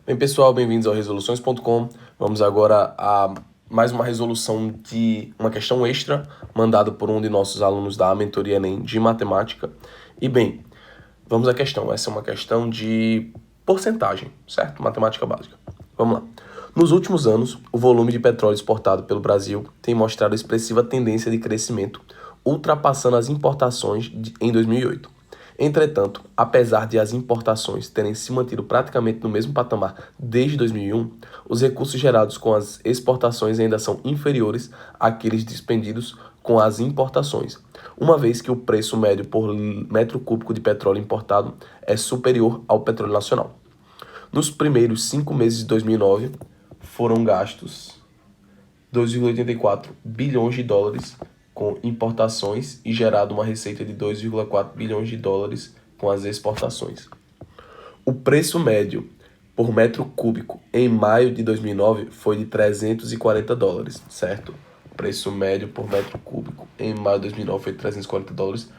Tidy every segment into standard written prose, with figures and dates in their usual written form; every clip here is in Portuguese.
Bem, pessoal, bem-vindos ao resoluções.com. Vamos agora a mais uma resolução de uma questão extra mandada por um de nossos alunos da mentoria Enem de matemática. E bem, vamos à questão. Essa é uma questão de porcentagem, certo? Matemática básica. Vamos lá. Nos últimos anos, o volume de petróleo exportado pelo Brasil tem mostrado expressiva tendência de crescimento, ultrapassando as importações em 2008. Entretanto, apesar de as importações terem se mantido praticamente no mesmo patamar desde 2001, os recursos gerados com as exportações ainda são inferiores àqueles despendidos com as importações, uma vez que o preço médio por metro cúbico de petróleo importado é superior ao petróleo nacional. Nos primeiros 5 meses de 2009, foram gastos 2,84 bilhões de dólares com importações e gerado uma receita de 2,4 bilhões de dólares com as exportações. O preço médio por metro cúbico em maio de 2009 foi de 340 dólares, certo? O preço médio por metro cúbico em maio de 2009 foi de 340 dólares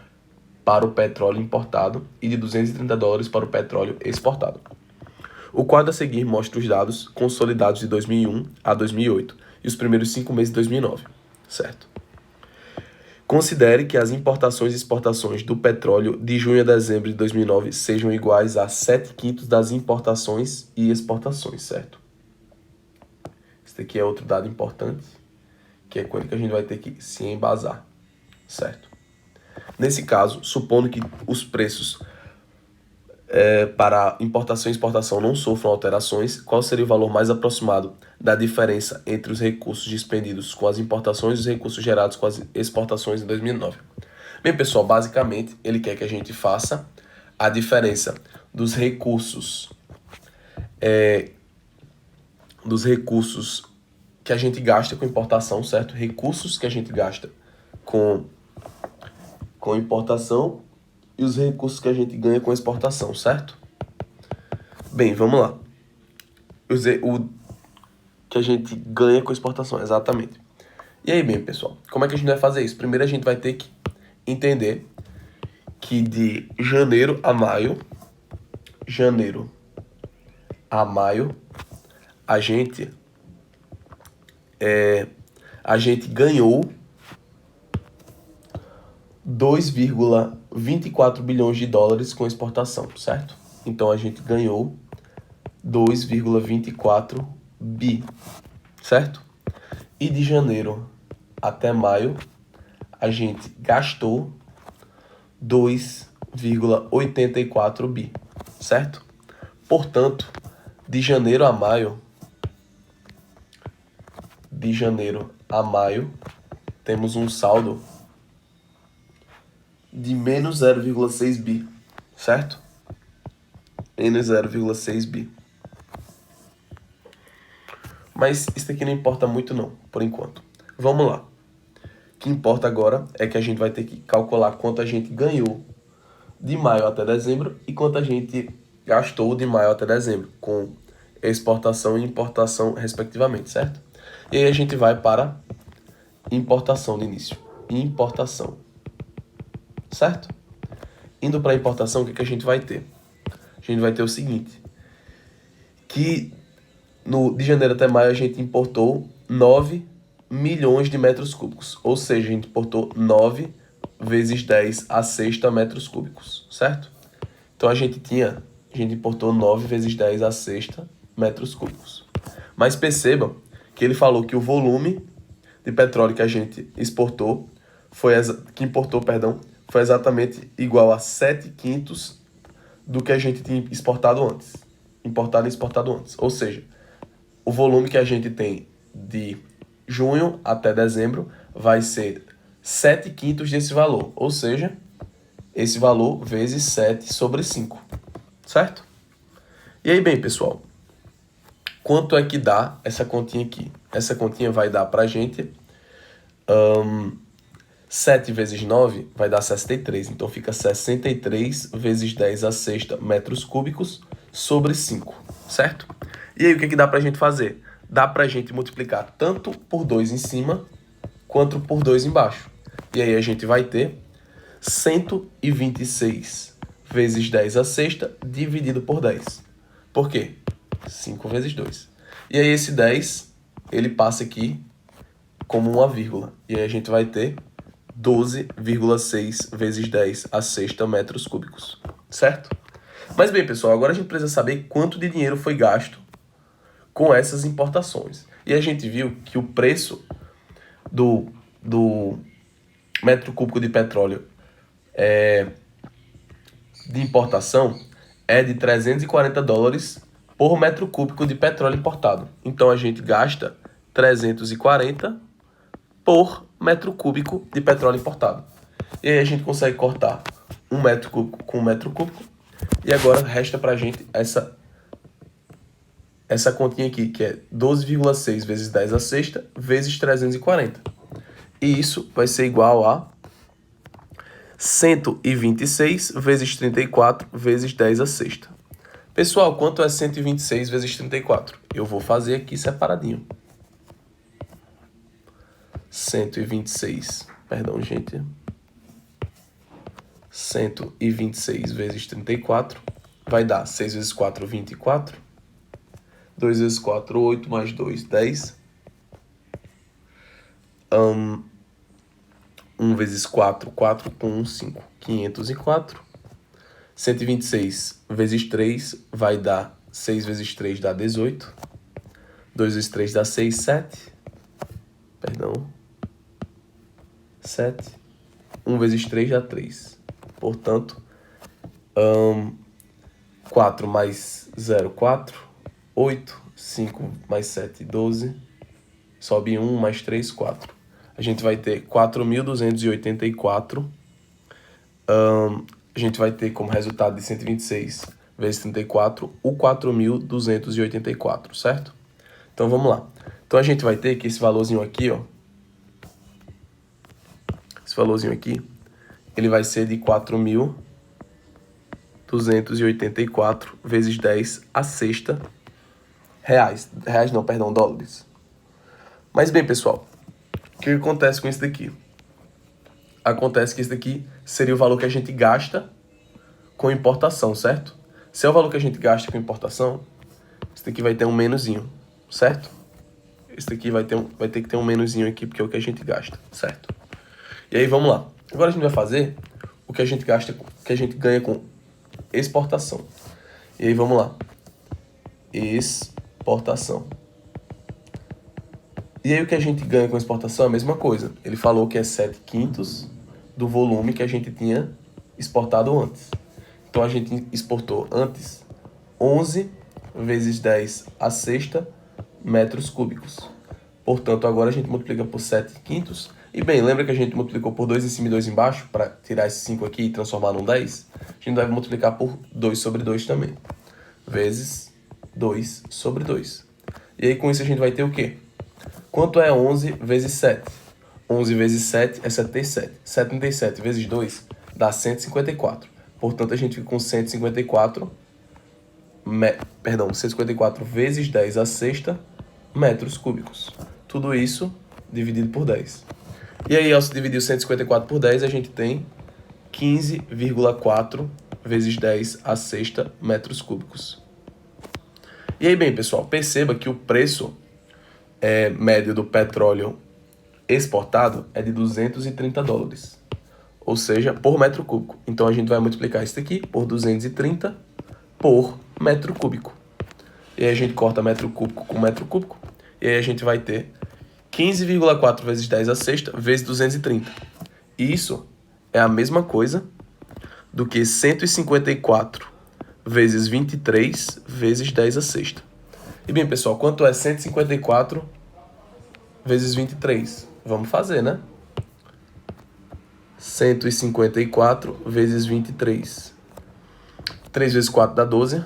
para o petróleo importado e de 230 dólares para o petróleo exportado. O quadro a seguir mostra os dados consolidados de 2001 a 2008 e os primeiros 5 meses de 2009, certo? Considere que as importações e exportações do petróleo de junho a dezembro de 2009 sejam iguais a 7/5 das importações e exportações, certo? Esse aqui é outro dado importante, que é com ele que a gente vai ter que se embasar, certo? Nesse caso, supondo que os preços para importação e exportação não sofram alterações, qual seria o valor mais aproximado da diferença entre os recursos dispendidos com as importações e os recursos gerados com as exportações em 2009? Bem, pessoal, basicamente ele quer que a gente faça a diferença dos recursos que a gente gasta com importação, certo? Recursos que a gente gasta com importação e os recursos que a gente ganha com exportação, certo? Bem, vamos lá. O que a gente ganha com exportação, exatamente. E aí, bem, pessoal, como é que a gente vai fazer isso? Primeiro a gente vai ter que entender que de janeiro a maio, a gente ganhou 2,24 bilhões de dólares com exportação, certo? Então a gente ganhou 2,24 bi, certo? E de janeiro até maio, a gente gastou 2,84 bi, certo? Portanto, de janeiro a maio, temos um saldo de menos 0,6 bi, certo? Menos 0,6 bi. Mas isso aqui não importa muito não, por enquanto. Vamos lá. O que importa agora é que a gente vai ter que calcular quanto a gente ganhou de maio até dezembro e quanto a gente gastou de maio até dezembro, com exportação e importação respectivamente, certo? E aí a gente vai para importação de início. Importação. Certo? Indo para a importação, o que a gente vai ter? A gente vai ter o seguinte, que de janeiro até maio a gente importou 9 milhões de metros cúbicos, ou seja, a gente importou 9 vezes 10 a sexta metros cúbicos, certo? Então a gente importou 9 vezes 10 a sexta metros cúbicos. Mas percebam que ele falou que o volume de petróleo que a gente foi exatamente igual a 7/5 do que a gente tinha importado e exportado antes. Ou seja, o volume que a gente tem de junho até dezembro vai ser 7/5 desse valor. Ou seja, esse valor vezes 7 sobre 5. Certo? E aí, bem, pessoal, quanto é que dá essa continha aqui? Essa continha vai dar pra gente 7 vezes 9 vai dar 63. Então fica 63 vezes 10 a sexta metros cúbicos sobre 5, certo? E aí o que dá pra gente fazer? Dá pra gente multiplicar tanto por 2 em cima quanto por 2 embaixo. E aí a gente vai ter 126 vezes 10 a sexta dividido por 10. Por quê? 5 vezes 2. E aí esse 10, ele passa aqui como uma vírgula. E aí a gente vai ter 12,6 vezes 10 a sexta metros cúbicos, certo? Mas bem, pessoal, agora a gente precisa saber quanto de dinheiro foi gasto com essas importações. E a gente viu que o preço do metro cúbico de petróleo de importação é de $340 por metro cúbico de petróleo importado. Então a gente gasta 340 por metro cúbico de petróleo importado. E aí a gente consegue cortar um metro cúbico com um metro cúbico. E agora resta pra gente essa continha aqui, que é 12,6 vezes 10 a sexta vezes 340. E isso vai ser igual a 126 vezes 34 vezes 10 a sexta. Pessoal, quanto é 126 vezes 34? Eu vou fazer aqui separadinho. 126, perdão, gente. 126 vezes 34 vai dar 6 vezes 4, 24. 2 vezes 4, 8, mais 2, 10. 1 vezes 4, 4 com 1, 5, 504. 126 vezes 3 vai dar 6 vezes 3 dá 18. 2 vezes 3 dá 6, 7. Perdão. 7. 1 vezes 3 dá 3. Portanto, 4 mais 0, 4. 8. 5 mais 7, 12. Sobe 1 mais 3, 4. A gente vai ter 4.284. A gente vai ter como resultado de 126 vezes 34 o 4.284, certo? Então vamos lá. Então a gente vai ter que esse valorzinho aqui, ó. Esse valorzinho aqui, ele vai ser de 4.284 vezes 10 a sexta reais. Reais não, perdão, dólares. Mas bem, pessoal, o que acontece com isso daqui? Acontece que isso daqui seria o valor que a gente gasta com importação, certo? Se é o valor que a gente gasta com importação, isso daqui vai ter um menuzinho, certo? Isso daqui vai ter que ter um menuzinho aqui, porque é o que a gente gasta, certo? E aí, vamos lá. Agora a gente vai fazer o que a gente gasta, o que a gente ganha com exportação. E aí, vamos lá. Exportação. E aí o que a gente ganha com exportação é a mesma coisa. Ele falou que é 7/5 do volume que a gente tinha exportado antes. Então a gente exportou antes 11 vezes 10 a sexta metros cúbicos. Portanto, agora a gente multiplica por 7/5. E bem, lembra que a gente multiplicou por 2 em cima e 2 embaixo para tirar esse 5 aqui e transformar num 10? A gente vai multiplicar por 2 sobre 2 também. Vezes 2 sobre 2. E aí com isso a gente vai ter o quê? Quanto é 11 vezes 7? 11 vezes 7 é 77. 77 vezes 2 dá 154. Portanto, a gente fica com 154, 154 vezes 10 a sexta metros cúbicos. Tudo isso dividido por 10. E aí, ao se dividir o 154 por 10, a gente tem 15,4 vezes 10 a sexta metros cúbicos. E aí, bem, pessoal, perceba que o preço médio do petróleo exportado é de $230, ou seja, por metro cúbico. Então a gente vai multiplicar isso aqui por 230 por metro cúbico. E aí a gente corta metro cúbico com metro cúbico, e aí a gente vai ter 15,4 vezes 10 a sexta vezes 230. E isso é a mesma coisa do que 154 vezes 23 vezes 10 a sexta. E bem, pessoal, quanto é 154 vezes 23? Vamos fazer, né? 154 vezes 23. 3 vezes 4 dá 12.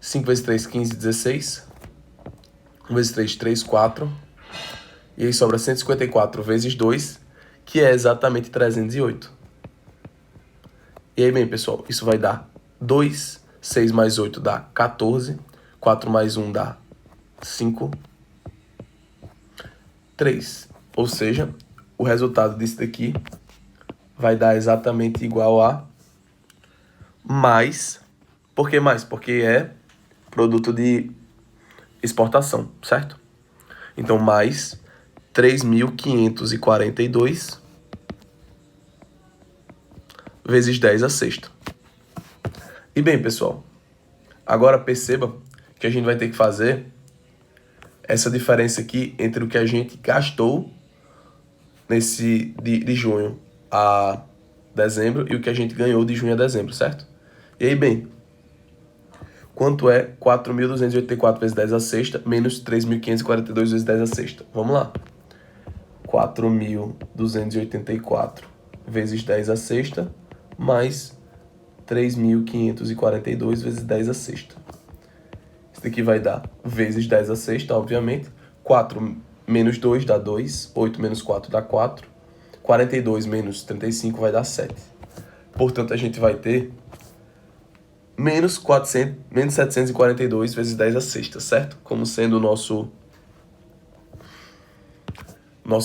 5 vezes 3, 15, 16. 1 vezes 3, 3, 4. E aí sobra 154 vezes 2, que é exatamente 308. E aí, bem, pessoal, isso vai dar 2. 6 mais 8 dá 14. 4 mais 1 dá 5. 3. Ou seja, o resultado disso daqui vai dar exatamente igual a mais. Por que mais? Porque é produto de exportação, certo? Então, mais 3.542 vezes 10 a sexta. E bem, pessoal, agora perceba que a gente vai ter que fazer essa diferença aqui entre o que a gente gastou de junho a dezembro e o que a gente ganhou de junho a dezembro, certo? E aí, bem, quanto é 4.284 vezes 10 a sexta menos 3.542 vezes 10 a sexta? Vamos lá. 4.284 vezes 10 a sexta mais 3.542 vezes 10 a sexta. Isso daqui vai dar vezes 10 a sexta, obviamente. 4 menos 2 dá 2. 8 menos 4 dá 4. 42 menos 35 vai dar 7. Portanto, a gente vai ter menos 742 vezes 10 a sexta, certo? Como sendo o nosso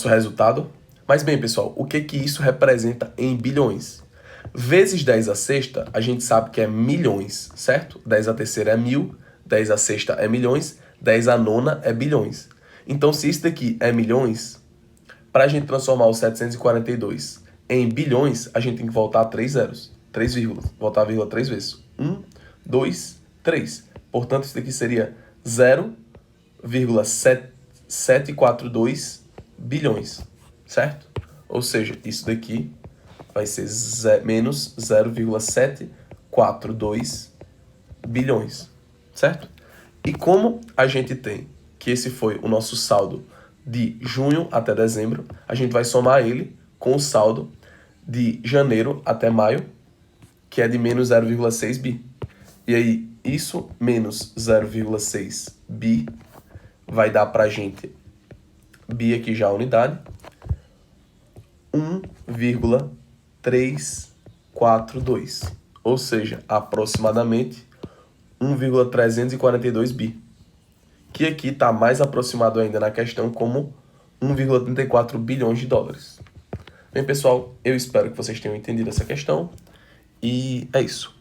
resultado. Mas bem, pessoal, o que isso representa em bilhões? Vezes 10 a sexta, a gente sabe que é milhões, certo? 10 a terceira é 1.000, 10 a sexta é milhões, 10 a nona é bilhões. Então, se isso daqui é milhões, para a gente transformar o 742 em bilhões, a gente tem que voltar a 3 zeros. 3 vírgulas. Voltar a vírgula 3 vezes. 1, 2, 3. Portanto, isso daqui seria 0,742 bilhões, certo? Ou seja, isso daqui vai ser menos 0,742 bilhões, certo? E como a gente tem que esse foi o nosso saldo de junho até dezembro, a gente vai somar ele com o saldo de janeiro até maio, que é de menos 0,6 bi. E aí, isso menos 0,6 bi vai dar pra gente, bi aqui já a unidade, 1,342, ou seja, aproximadamente 1,342 bi, que aqui está mais aproximado ainda na questão como 1,34 bilhões de dólares. Bem, pessoal, eu espero que vocês tenham entendido essa questão e é isso.